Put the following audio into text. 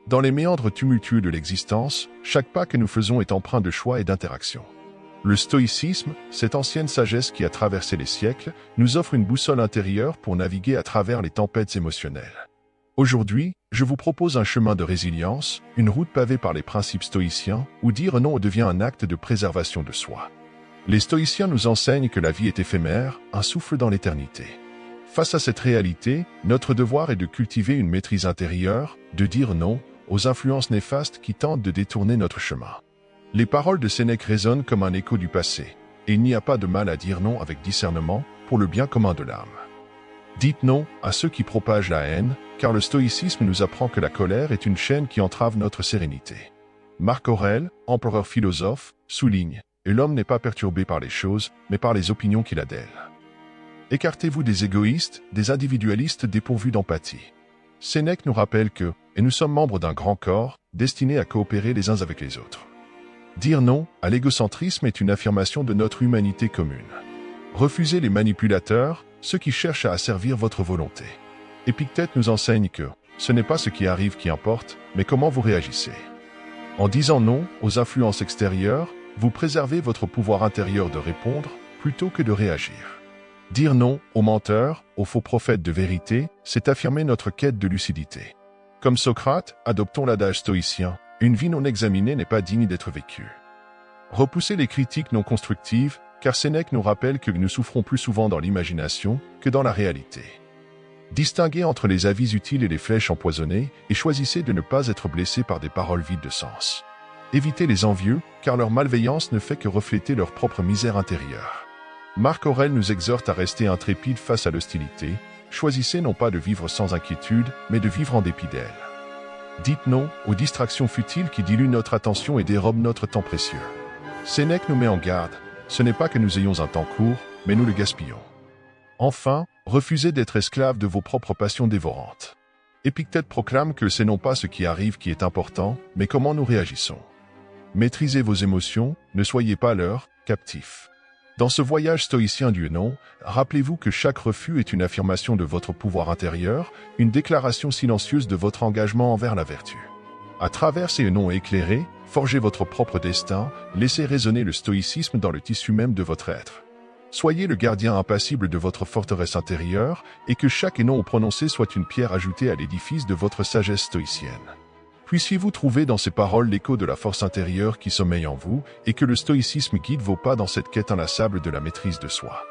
Dans les méandres tumultueux de l'existence, chaque pas que nous faisons est empreint de choix et d'interaction. Le stoïcisme, cette ancienne sagesse qui a traversé les siècles, nous offre une boussole intérieure pour naviguer à travers les tempêtes émotionnelles. Aujourd'hui, je vous propose un chemin de résilience, une route pavée par les principes stoïciens, où dire non devient un acte de préservation de soi. Les stoïciens nous enseignent que la vie est éphémère, un souffle dans l'éternité. Face à cette réalité, notre devoir est de cultiver une maîtrise intérieure, de dire non aux influences néfastes qui tentent de détourner notre chemin. Les paroles de Sénèque résonnent comme un écho du passé, et il n'y a pas de mal à dire non avec discernement pour le bien commun de l'âme. Dites non à ceux qui propagent la haine, car le stoïcisme nous apprend que la colère est une chaîne qui entrave notre sérénité. Marc Aurèle, empereur philosophe, souligne « Et l'homme n'est pas perturbé par les choses, mais par les opinions qu'il a d'elles. » Écartez-vous des égoïstes, des individualistes dépourvus d'empathie. Sénèque nous rappelle que « Et nous sommes membres d'un grand corps, destinés à coopérer les uns avec les autres. » Dire non à l'égocentrisme est une affirmation de notre humanité commune. Refusez les manipulateurs, ceux qui cherchent à asservir votre volonté. Épictète nous enseigne que ce n'est pas ce qui arrive qui importe, mais comment vous réagissez. En disant non aux influences extérieures, vous préservez votre pouvoir intérieur de répondre plutôt que de réagir. Dire non aux menteurs, aux faux prophètes de vérité, c'est affirmer notre quête de lucidité. Comme Socrate, adoptons l'adage stoïcien, une vie non examinée n'est pas digne d'être vécue. Repoussez les critiques non constructives, car Sénèque nous rappelle que nous souffrons plus souvent dans l'imagination que dans la réalité. Distinguez entre les avis utiles et les flèches empoisonnées, et choisissez de ne pas être blessé par des paroles vides de sens. Évitez les envieux, car leur malveillance ne fait que refléter leur propre misère intérieure. Marc Aurèle nous exhorte à rester intrépides face à l'hostilité. Choisissez non pas de vivre sans inquiétude, mais de vivre en dépit d'elle. Dites non aux distractions futiles qui diluent notre attention et dérobent notre temps précieux. Sénèque nous met en garde, ce n'est pas que nous ayons un temps court, mais nous le gaspillons. Enfin, refusez d'être esclaves de vos propres passions dévorantes. Épictète proclame que c'est non pas ce qui arrive qui est important, mais comment nous réagissons. Maîtrisez vos émotions, ne soyez pas leurs captifs. Dans ce voyage stoïcien du non, rappelez-vous que chaque refus est une affirmation de votre pouvoir intérieur, une déclaration silencieuse de votre engagement envers la vertu. À travers ces non éclairés, forgez votre propre destin, laissez résonner le stoïcisme dans le tissu même de votre être. Soyez le gardien impassible de votre forteresse intérieure, et que chaque non prononcé soit une pierre ajoutée à l'édifice de votre sagesse stoïcienne. Puissiez-vous trouver dans ces paroles l'écho de la force intérieure qui sommeille en vous, et que le stoïcisme guide vos pas dans cette quête inlassable de la maîtrise de soi.